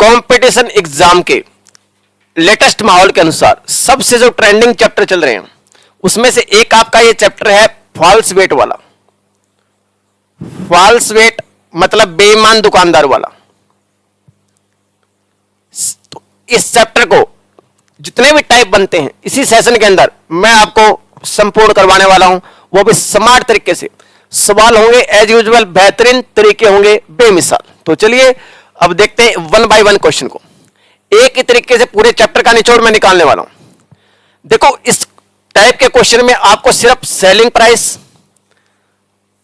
Competition exam के latest माहौल के अनुसार सबसे जो ट्रेंडिंग चैप्टर चल रहे हैं उसमें से एक आपका ये चैप्टर है फॉल्स वेट वाला। फॉल्स वेट मतलब बेईमान दुकानदार वाला। तो इस चैप्टर को जितने भी टाइप बनते हैं इसी सेशन के अंदर मैं आपको संपूर्ण करवाने वाला हूं, वो भी स्मार्ट तरीके से। सवाल होंगे एज यूजुअल, बेहतरीन तरीके होंगे, बेमिसाल। तो चलिए अब देखते हैं वन बाय वन क्वेश्चन को। एक ही तरीके से पूरे चैप्टर का निचोड़ मैं निकालने वाला हूं। देखो, इस टाइप के क्वेश्चन में आपको सिर्फ सेलिंग प्राइस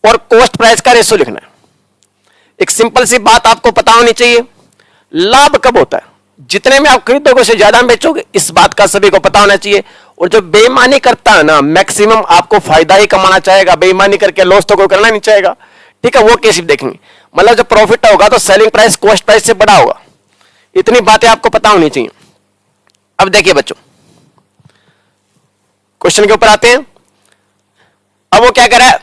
और कॉस्ट प्राइस का रेशो लिखना है। एक सिंपल सी बात आपको पता होनी चाहिए, लाभ कब होता है, जितने में आप खरीदोगे उससे ज्यादा में बेचोगे, इस बात का सभी को पता होना चाहिए। और जो बेईमानी करता है ना, मैक्सिमम आपको फायदा ही कमाना चाहेगा, बेईमानी करके लॉस तो कोई करना नहीं चाहेगा। ठीक है, वो केस देखेंगे। मतलब जो प्रॉफिट होगा तो सेलिंग प्राइस कॉस्ट प्राइस से बड़ा होगा। इतनी बातें आपको पता होनी चाहिए। अब देखिए बच्चों, क्वेश्चन के ऊपर आते हैं। अब वो क्या कर रहा है,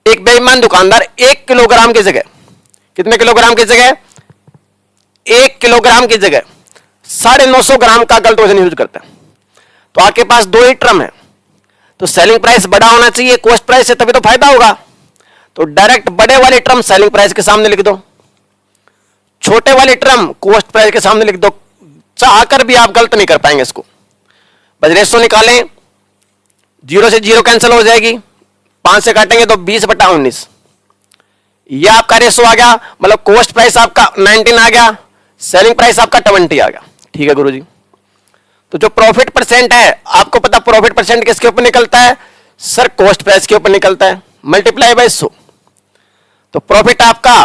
एक बेईमान दुकानदार 1 किलोग्राम की जगह, कितने किलोग्राम की जगह, 1 किलोग्राम की जगह 950 ग्राम का गलत वजन यूज करता है। तो आपके पास 2 ही ट्रम है, तो सेलिंग प्राइस बड़ा होना चाहिए कॉस्ट प्राइस से, तभी तो फायदा होगा। तो डायरेक्ट बड़े वाले ट्रम सेलिंग प्राइस के सामने लिख दो, छोटे वाले ट्रम कॉस्ट प्राइस के सामने लिख दो। चाहकर भी आप गलत नहीं कर पाएंगे इसको। बस रेशो निकालें, 0 से 0 कैंसिल हो जाएगी, 5 से काटेंगे तो 20/19। यह आपका रेशो आ गया। मतलब कॉस्ट प्राइस आपका 19 आ गया, सेलिंग प्राइस आपका 20 आ गया। ठीक है गुरुजी। तो जो प्रॉफिट परसेंट है, आपको पता प्रॉफिट परसेंट किसके ऊपर निकलता है सर, कॉस्ट प्राइस के ऊपर निकलता है, मल्टीप्लाई बाय 100। तो प्रॉफिट आपका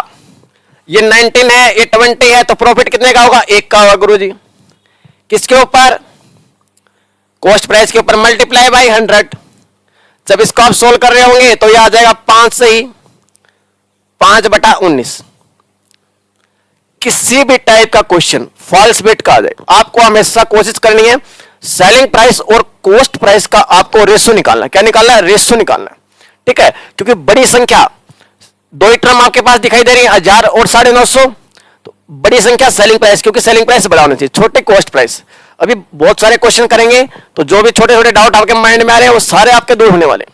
ये 19 है, ये 20 है, तो प्रॉफिट कितने का होगा, 1 का होगा गुरुजी। किसके ऊपर, कॉस्ट प्राइस के ऊपर, मल्टीप्लाई बाय 100। जब इसको आप सोल्व कर रहे होंगे तो यह आ जाएगा 5 से ही 5/19। किसी भी टाइप का क्वेश्चन फॉल्स बेट का आ जाए, आपको हमेशा कोशिश करनी है सेलिंग प्राइस और कॉस्ट प्राइस का आपको रेशो निकालना है। क्या निकालना है, रेशो निकालना है। ठीक है, क्योंकि बड़ी संख्या 2 ही टर्म आपके पास दिखाई दे रही है, 1000 और 950। तो बड़ी संख्या सेलिंग प्राइस, क्योंकि सेलिंग प्राइस बड़ा होना चाहिए, छोटे कॉस्ट प्राइस। अभी बहुत सारे क्वेश्चन करेंगे तो जो भी छोटे छोटे डाउट आपके माइंड में आ रहे हैं वो सारे आपके दूर होने वाले।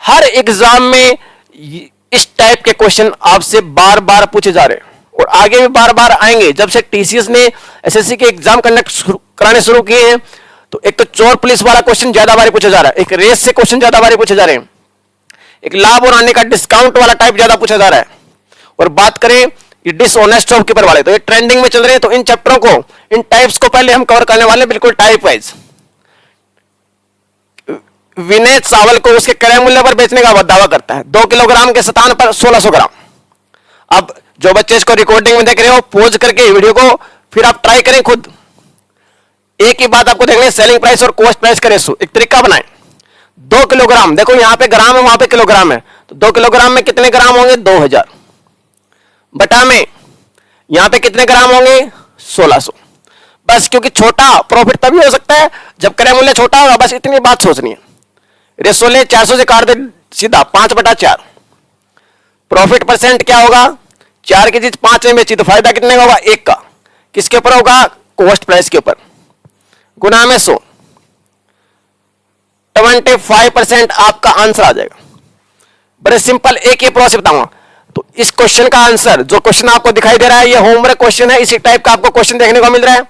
हर एग्जाम में इस टाइप के क्वेश्चन आपसे बार बार पूछे जा रहे हैं और आगे भी बार बार आएंगे। जब से टीसीएस ने एसएससी के एग्जाम कंडक्ट कराने शुरू किए हैं, तो एक तो चोर पुलिस वाला क्वेश्चन ज्यादा बारी पूछा जा रहा है, एक रेस से क्वेश्चन ज्यादा बारी पूछे जा रहे हैं, एक लाभ और हानि का डिस्काउंट वाला टाइप ज्यादा पूछा जा रहा है। और बात करें ये डिसऑनेस्ट शॉपकीपर वाले, तो ये ट्रेंडिंग में चल रहे हैं। तो इन चैप्टरों को, इन टाइप्स को पहले हम कवर करने वाले हैं, बिल्कुल टाइप वाइज। विनय चावल को उसके क्रय मूल्य पर बेचने का दावा करता है, 2 किलोग्राम के स्थान पर 1600 ग्राम। अब जो बच्चे इसको रिकॉर्डिंग में देख रहे हो, पॉज करके वीडियो को फिर आप ट्राई करें खुद। एक ही बात आपको देखनी है, सेलिंग प्राइस और कॉस्ट प्राइस का रेशो। एक तरीका बनाएं, 2 किलोग्राम, देखो यहां पे ग्राम है, वहां पे किलोग्राम है, तो 2 किलोग्राम में कितने ग्राम होंगे, 2000 बटा में यहां पे कितने ग्राम होंगे, 1600। बस, क्योंकि छोटा प्रॉफिट तभी हो सकता है जब क्रय मूल्य छोटा होगा। बस इतनी बात सोचनी है। रेशो ले 400 से काट दे सीधा, 5/4। प्रॉफिट परसेंट क्या होगा, 4 की चीज 5 में बेची तो फायदा कितने का होगा, 1 का। किसके ऊपर होगा, कॉस्ट प्राइस के ऊपर, गुना में 100, 25% आपका आंसर आ जाएगा। बड़े सिंपल एक ही प्रोसेस बताऊंगा। तो इस क्वेश्चन का आंसर, जो क्वेश्चन आपको दिखाई दे रहा है, ये होमवर्क क्वेश्चन है, इसी टाइप का आपको क्वेश्चन देखने को मिल रहा है।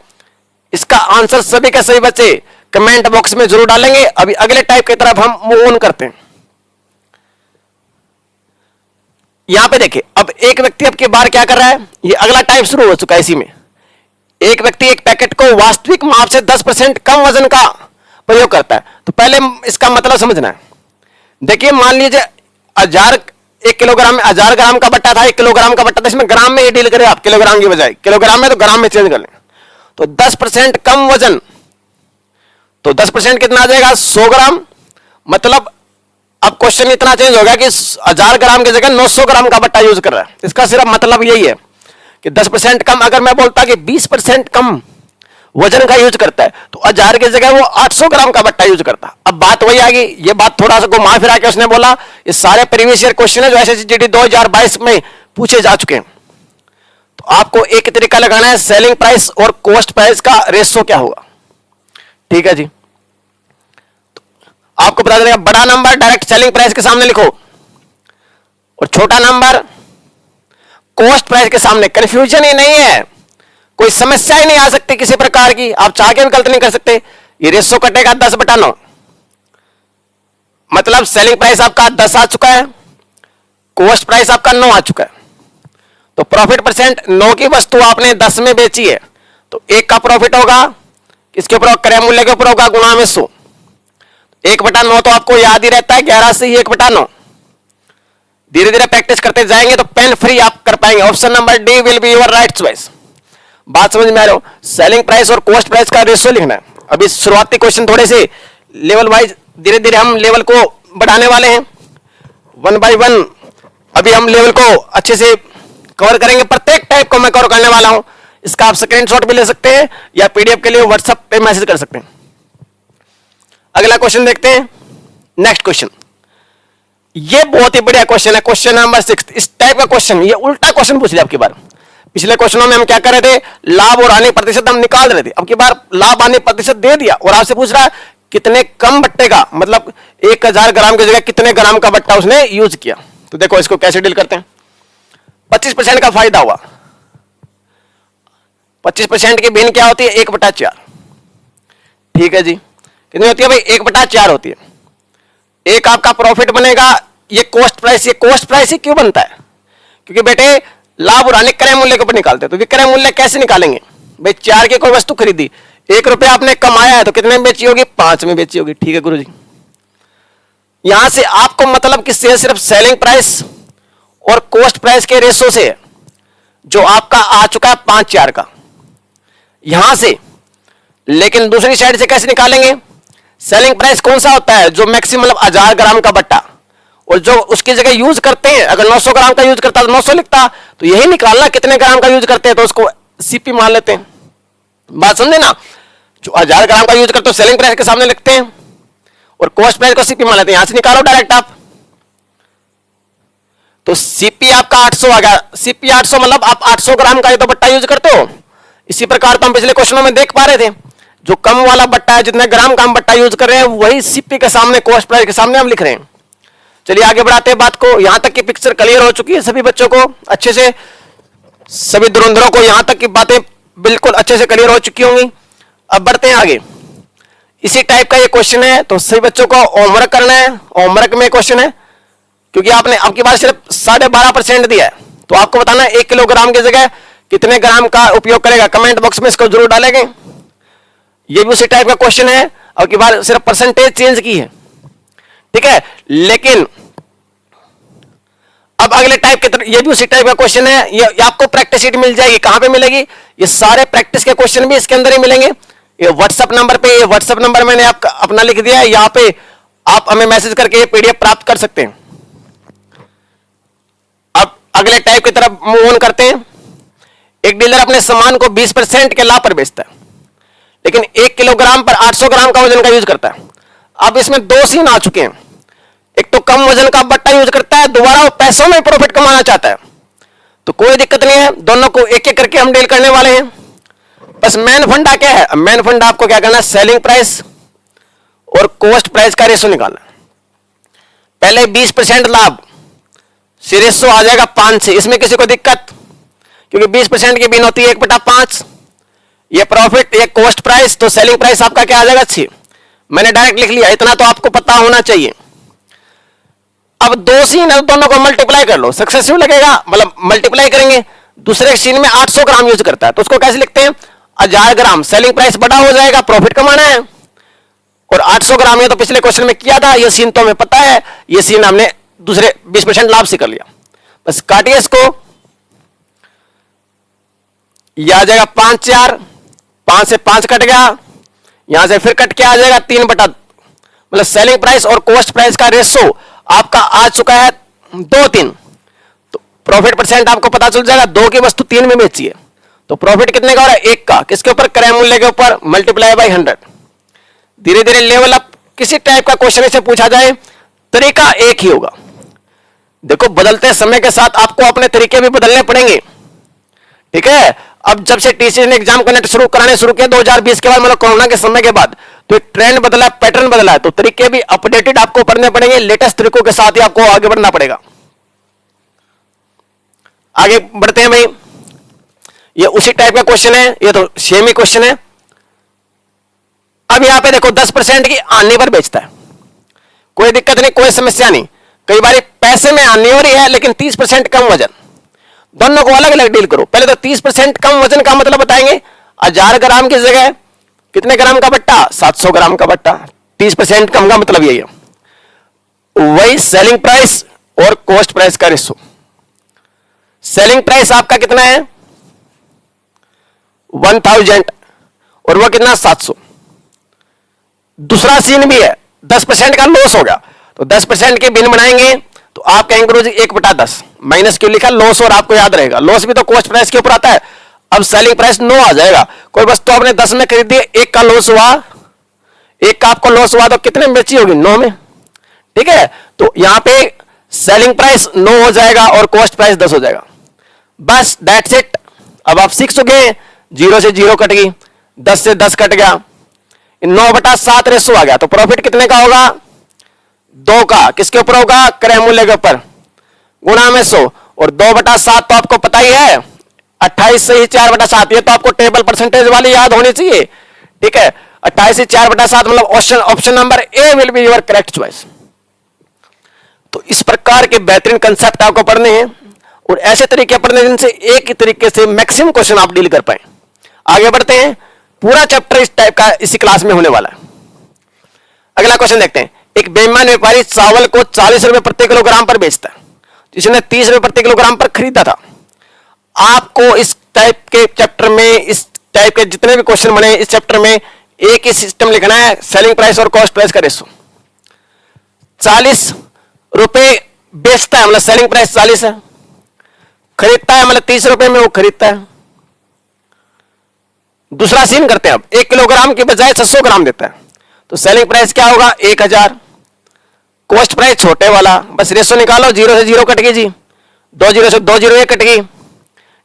इसका आंसर सभी के सभी बच्चे कमेंट बॉक्स में जरूर डालेंगे। अभी अगले टाइप की तरफ हम मूव ऑन करते हैं। यहां पे देखिए, अब एक व्यक्ति अब की बार क्या कर रहा है, ये अगला टाइप शुरू हो चुका है। इसी में एक व्यक्ति एक पैकेट को वास्तविक माप से 10% कम वजन का प्रयोग करता है। तो पहले इसका मतलब समझना है। देखिए, मान लीजिए 1 किलोग्राम में 1000 ग्राम का बट्टा था, 1 किलोग्राम का बट्टा था, इसमें ग्राम में ही डील करें आप, किलोग्राम की बजाय किलोग्राम में, तो ग्राम में चेंज कर लें। तो 10% कम वजन, तो 10% कितना आ जाएगा, 100 ग्राम। मतलब अब क्वेश्चन इतना चेंज हो गया कि 1000 ग्राम की जगह 900 ग्राम का बट्टा यूज कर रहा है। इसका सिर्फ मतलब यही है कि 10% कम। अगर मैं बोलता कि 20% कम वजन का यूज करता है, तो 1000 की जगह वो 800 ग्राम का बट्टा यूज करता। अब बात वही आ गई, ये बात थोड़ा सा घुमा फिरा के उसने बोला, ये सारे प्रीवियस ईयर क्वेश्चन है जो एसएससी जीडी 2022 में पूछे जा चुके हैं। तो आपको एक तरीका लगाना है, सेलिंग प्राइस और कॉस्ट प्राइस का रेशो क्या होगा। ठीक है जी, तो आपको पता चलेगा बड़ा नंबर डायरेक्ट सेलिंग प्राइस के सामने लिखो और छोटा नंबर कॉस्ट प्राइस के सामने। कंफ्यूजन ही नहीं है, कोई समस्या ही नहीं आ सकती किसी प्रकार की, आप चाह के भी गलत नहीं कर सकते। ये रेशो कटेगा 10/9, मतलब सेलिंग प्राइस आपका 10 आ चुका है, कॉस्ट प्राइस आपका 9 आ चुका है। तो प्रॉफिट परसेंट 9 की वस्तु आपने 10 में बेची है, तो 1 का प्रॉफिट होगा, किसके ऊपर, क्रय मूल्य के ऊपर होगा, गुणा में 100। 1/9 तो आपको याद ही रहता है, 11 से ही 1/9। धीरे धीरे प्रैक्टिस करते जाएंगे तो पेन फ्री आप कर पाएंगे। Option number D will be your right choice. बात समझ में आ रही हो? सेलिंग प्राइस और कॉस्ट प्राइस का रेशियो लिखना है। अभी शुरुआती क्वेश्चन थोड़े से लेवल वाइज, धीरे धीरे हम लेवल को बढ़ाने वाले हैं, 1 by 1। अभी हम लेवल को अच्छे से कवर करेंगे, प्रत्येक टाइप को मैं कवर करने वाला हूं। इसका आप स्क्रीनशॉट भी ले सकते हैं या पीडीएफ के लिए व्हाट्सएप पे मैसेज कर सकते हैं। अगला क्वेश्चन देखते हैं, नेक्स्ट क्वेश्चन। ये बहुत ही बढ़िया क्वेश्चन है, क्वेश्चन नंबर 6। इस टाइप का क्वेश्चन, ये उल्टा क्वेश्चन पूछ लिया। आपकी बार पिछले क्वेश्चनों में हम क्या कर रहे थे, लाभ और हानि प्रतिशत हम निकाल रहे थे। अब की बार लाभ हानि प्रतिशत दे दिया और आपसे पूछ रहा है कितने कम बट्टे का, मतलब 1000 ग्राम की जगह कितने ग्राम का बट्टा उसने यूज किया। तो देखो इसको कैसे डील करते हैं। 25% का फायदा हुआ, 25% की भिन्न क्या होती है, 1/4। ठीक है जी, कितनी होती है भाई, 1/4 होती है। एक आपका प्रॉफिट बनेगा, ये कॉस्ट प्राइस। ये कॉस्ट प्राइस ही क्यों बनता है, क्योंकि बेटे लाभ और हानि क्रय मूल्य के ऊपर निकालते हैं। तो विक्रय मूल्य कैसे निकालेंगे भाई, 4 की कोई वस्तु खरीदी, 1 रुपया आपने कमाया है, तो कितने में बेची होगी, 5 में बेची होगी। ठीक है गुरुजी, यहां से आपको मतलब किससे, सिर्फ सेलिंग प्राइस और कॉस्ट प्राइस के रेशो से, जो आपका आ चुका है 5/4 का यहां से। लेकिन दूसरी साइड से कैसे निकालेंगे, सेलिंग प्राइस कौन सा होता है, जो मैक्सिमम मतलब 1000 ग्राम का बट्टा, और जो उसकी जगह यूज करते हैं, अगर 900 ग्राम का यूज करता तो 900 लिखता, तो यही निकालना कितने ग्राम का यूज करते हैं, तो उसको सीपी मान लेते हैं। बात समझे ना, जो 1000 ग्राम का यूज करते हो सेलिंग प्राइस के सामने लिखते हैं और कॉस्ट प्राइस को सीपी मान लेते हैं। यहां से निकालो डायरेक्ट आप, तो सीपी आपका 800 आ गया। सीपी 800 मतलब आप 800 ग्राम का ये तो बट्टा यूज करते हो। इसी प्रकार तो हम पिछले क्वेश्चनों में देख पा रहे थे, जो कम वाला बट्टा है, जितने ग्राम का हम बट्टा यूज कर रहे हैं, वही सीपी के सामने, कॉस्ट प्राइस के सामने हम लिख रहे हैं। चलिए आगे बढ़ाते हैं बात को। यहां तक की पिक्चर क्लियर हो चुकी है सभी बच्चों को अच्छे से, सभी धुरंधरों को यहां तक की बातें बिल्कुल अच्छे से क्लियर हो चुकी होंगी। अब बढ़ते हैं आगे। इसी टाइप का ये क्वेश्चन है, तो सभी बच्चों को होमवर्क करना है। होमवर्क में क्वेश्चन है, क्योंकि आपने अब की बार सिर्फ 12.5% दिया है, तो आपको बताना है 1 किलोग्राम की जगह कितने ग्राम का उपयोग करेगा। कमेंट बॉक्स में इसको जरूर डालेंगे। ये भी उसी टाइप का क्वेश्चन है, अब की बार सिर्फ परसेंटेज चेंज की है। ठीक है, लेकिन अब अगले टाइप के, ये भी उसी टाइप का क्वेश्चन है। ये आपको प्रैक्टिस शीट मिल जाएगी। कहां पे मिलेगी, ये सारे प्रैक्टिस के क्वेश्चन भी इसके अंदर ही मिलेंगे। ये व्हाट्सएप नंबर पे, ये व्हाट्सएप नंबर मैंने आपका अपना लिख दिया है, यहां पे आप हमें मैसेज करके ये पीडीएफ प्राप्त कर सकते हैं। अब अगले टाइप की तरफ मूव ऑन करते हैं। एक डीलर अपने सामान को 20% के लाभ पर बेचता है, लेकिन 1 किलोग्राम पर 800 ग्राम का वजन का यूज करता है। अब इसमें 2 सीन आ चुके हैं। एक तो कम वजन का बट्टा यूज करता है, दोबारा वो पैसों में प्रॉफिट कमाना चाहता है। तो कोई दिक्कत नहीं है, दोनों को एक एक करके हम डील करने वाले हैं। बस मेन फंडा क्या है, मेन फंडा आपको क्या करना है, सेलिंग प्राइस और कॉस्ट प्राइस का रेशो निकालना। पहले 20% लाभ से रेशो आ जाएगा 5 से। इसमें किसी को दिक्कत, क्योंकि 20% की बिन होती है 1/5। ये प्रॉफिट, ये कॉस्ट प्राइस, तो सेलिंग प्राइस आपका क्या आ जाएगा 6। मैंने डायरेक्ट लिख लिया, इतना तो आपको पता होना चाहिए। अब 2 सीन है, दोनों को मल्टीप्लाई कर लो, सक्सेसिव लगेगा, मतलब मल्टीप्लाई करेंगे। दूसरे सीन में 800 ग्राम यूज करता है, तो उसको कैसे लिखते हैं, 1000 ग्राम, सेलिंग प्राइस बड़ा हो जाएगा, प्रॉफिट कमाना है। और 800 ग्राम ये तो पिछले क्वेश्चन में किया था, ये सीन तो हमें पता है, ये सीन हमने दूसरे 20% लाभ से कर लिया। बस काटिए इसको, यह आ जाएगा 5/4, 5 से 5 कट गया, यहां से फिर कट के आ जाएगा 3/, मतलब सेलिंग प्राइस और कॉस्ट प्राइस का रेशो आपका आ चुका है 2-3। तो प्रॉफिट परसेंट आपको पता चल जाएगा, 2 की वस्तु 3 में बेची है, तो प्रॉफिट कितने का हो रहा है, 1 का। किसके ऊपर, क्रय मूल्य के ऊपर, मल्टीप्लाई बाय 100। धीरे धीरे लेवल अप, किसी टाइप का क्वेश्चन से पूछा जाए, तरीका एक ही होगा। देखो बदलते समय के साथ आपको अपने तरीके भी बदलने पड़ेंगे। ठीक है। अब जब से टीसीएस ने एग्जाम कराने शुरू किया 2020 के बाद, मतलब कोरोना के समय के बाद, तो एक ट्रेंड बदला, पैटर्न बदला है, तो तरीके भी अपडेटेड आपको पढ़ने पड़ेंगे, लेटेस्ट तरीकों के साथ ही आपको आगे बढ़ना पड़ेगा। आगे बढ़ते हैं भाई, ये उसी टाइप का क्वेश्चन है, ये तो सेम ही क्वेश्चन है। अब यहां पे देखो 10% की आने पर बेचता है, कोई दिक्कत नहीं, कोई समस्या नहीं। कई बार पैसे में आनी हो रही है लेकिन 30% कम वजन, दोनों को अलग अलग डील करो। पहले तो 30% कम वजन का मतलब बताएंगे, 1000 ग्राम की जगह कितने ग्राम का बट्टा, 700 ग्राम का बट्टा। 30% कम का मतलब यही है। वही सेलिंग प्राइस और कॉस्ट प्राइस का रेशो। सेलिंग प्राइस आपका कितना है 1000 और वो कितना 700। दूसरा सीन भी है, 10% का लॉस हो गया, तो 10% के बिल बनाएंगे तो आप कहेंगे गुरु जी 1/10 माइनस क्यों लिखा, लॉस, और आपको याद रहेगा लॉस भी तो कॉस्ट प्राइस के ऊपर आता है। अब सेलिंग प्राइस 9 आ जाएगा, कोई वस्तु आपने 10 में खरीदी, एक का लॉस हुआ, एक का आपको लॉस हुआ, तो कितने में बेची होगी 9 में, ठीक है। तो यहां पे सेलिंग प्राइस 9 हो जाएगा और कॉस्ट प्राइस 10 हो जाएगा, बस दैट्स इट। अब आप सीख चुके हैं, 0 से 0 कट गई, 10 से 10 कट गया, 9/7 रेशो आ गया, तो प्रॉफिट कितने का होगा 2 का, किसके ऊपर होगा क्रय मूल्य के ऊपर, गुणा में 100, और 2/7 तो आपको पता ही है 28 से ही 4/7, ये तो आपको टेबल परसेंटेज वाली याद होनी चाहिए, ठीक है। 28 से 4/7 मतलब option number A will be your correct choice. तो इस प्रकार के बेहतरीन कंसेप्ट आपको पढ़ने हैं और ऐसे तरीके पढ़ने जिनसे एक ही तरीके से मैक्सिमम क्वेश्चन आप डील कर पाए। आगे बढ़ते हैं, पूरा चैप्टर इस टाइप का इसी क्लास में होने वाला है। अगला क्वेश्चन देखते हैं, एक बेईमान व्यापारी चावल को 40 रुपए प्रति किलोग्राम पर बेचता है, जिसने 30 रुपए प्रति किलोग्राम पर खरीदा था। आपको इस टाइप के चैप्टर में, इस टाइप के जितने भी क्वेश्चन बने इस चैप्टर में, एक ही सिस्टम लिखना है, सेलिंग प्राइस और कॉस्ट प्राइस का रेशो। 40 रुपए बेचता है मतलब सेलिंग प्राइस 40 है, खरीदता है मतलब 30 रुपए में वो खरीदता है। दूसरा सीन करते हैं, अब 1 किलोग्राम के बजाय 600 ग्राम देता है, तो सेलिंग प्राइस क्या होगा 1000, कॉस्ट प्राइस छोटे वाला, बस रेशो निकालो, 0 से 0 कट गई जी, 2 0 से 2 0 1 कट गई,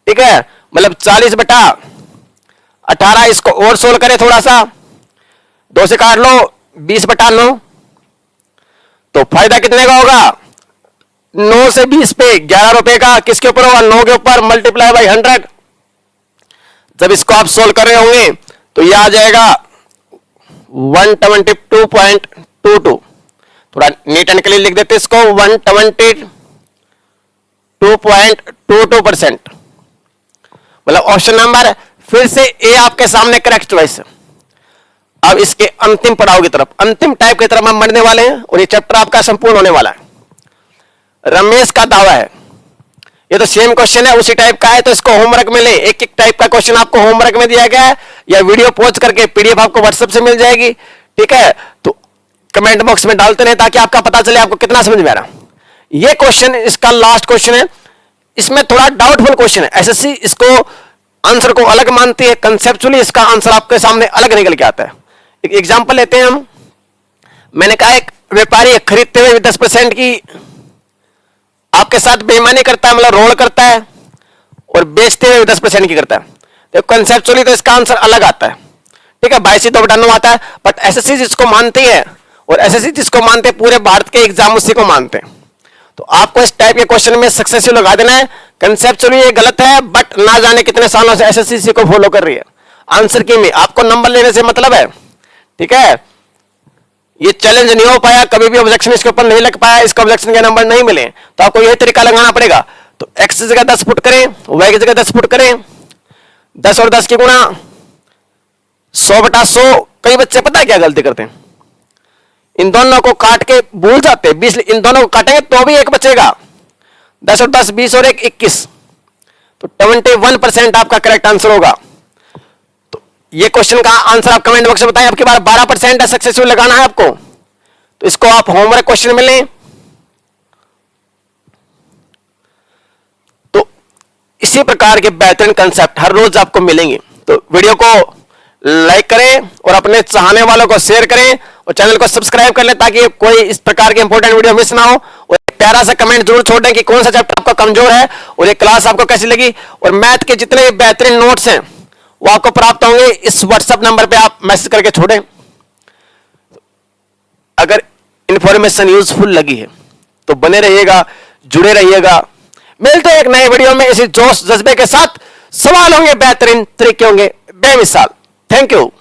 ठीक है, मतलब 40/18। इसको और सोल्व करें थोड़ा सा, 2 से काट लो 20/9, तो फायदा कितने का होगा 9 से 20 पे 11 रुपए का, किसके ऊपर होगा 9 के ऊपर, मल्टीप्लाई बाई 100। जब इसको आप सोल्व कर रहे होंगे तो यह आ जाएगा 122.22, थोड़ा नीट एंड क्लीन लिख देते इसको, 122.22%, मतलब ऑप्शन नंबर फिर से ए आपके सामने करेक्ट चॉइस है। अब इसके अंतिम पड़ाव की तरफ, अंतिम टाइप की तरफ हम बढ़ने वाले हैं और ये चैप्टर आपका संपूर्ण होने वाला है। रमेश का दावा है, ये तो सेम क्वेश्चन है, उसी टाइप का है, तो इसको होमवर्क में ले, एक एक टाइप का क्वेश्चन आपको होमवर्क में दिया गया है, या वीडियो पॉज करके पीडीएफ आपको व्हाट्सएप से मिल जाएगी, ठीक है। तो कमेंट बॉक्स में डालते रहे ताकि आपका पता चले आपको कितना समझ में आ रहा। ये क्वेश्चन इसका लास्ट क्वेश्चन है, इसमें थोड़ा डाउटफुल क्वेश्चन है, एसएससी इसको आंसर को अलग मानती है, कंसेप्चुअली इसका आंसर आपके सामने अलग निकल के आता है। एक एग्जांपल लेते हैं हम, मैंने कहा एक व्यापारी खरीदते हुए 10% की आपके साथ बेईमानी करता है, मतलब रोल करता है, और बेचते हुए 10% की करता है, तो कंसेप्चुअली तो इसका आंसर अलग आता है, ठीक है, 22/9 आता है, बट एसएससी जिसको मानती है और एसएससी जिसको मानते हैं पूरे भारत के एग्जाम उसी को मानते हैं। तो आपको इस टाइप के क्वेश्चन में सक्सेसफुल लगा देना है, कंसेप्चुअली ये गलत है, बट ना जाने कितने सालों से एसएससी इसी को फॉलो कर रही है। आंसर की में आपको नंबर लेने से मतलब है, ठीक है, ये चैलेंज नहीं हो पाया, कभी भी ऑब्जेक्शन इसके ऊपर नहीं लग पाया, इसको ऑब्जेक्शन के नंबर नहीं मिले, तो आपको यही तरीका लगाना पड़ेगा। तो x की जगह 10 पुट करें, y की जगह 10 पुट करें, 10 और 10 की गुणा 100/100। कई बच्चे पता है क्या गलती करते हैं, इन दोनों को काट के भूल जाते हैं, 20 इन दोनों को काटेंगे तो भी एक बचेगा, 10 और 10 20 और 1 21, तो 21% आपका करेक्ट आंसर होगा। ये क्वेश्चन का आंसर आप कमेंट बॉक्स में बताएं, आपके बार 12% है, सक्सेसफुल लगाना है आपको, तो इसको आप होमवर्क क्वेश्चन में लें। तो इसी प्रकार के बेहतरीन कंसेप्ट हर रोज आपको मिलेंगे, तो वीडियो को लाइक करें और अपने चाहने वालों को शेयर करें और चैनल को सब्सक्राइब कर लें ताकि कोई इस प्रकार के इंपॉर्टेंट वीडियो मिस ना हो और प्यारा सा कमेंट जरूर छोड़ दें कि कौन सा चैप्टर आपका कमजोर है और ये क्लास आपको कैसी लगी। और मैथ के जितने बेहतरीन नोट्स हैं वो आपको प्राप्त होंगे, इस व्हाट्सएप नंबर पे आप मैसेज करके छोड़ें। अगर इंफॉर्मेशन यूजफुल लगी है तो बने रहिएगा, जुड़े रहिएगा। मिलते हैं एक नए वीडियो में इसी जोश जज्बे के साथ। सवाल होंगे बेहतरीन, तरीके होंगे बेमिसाल। Thank you.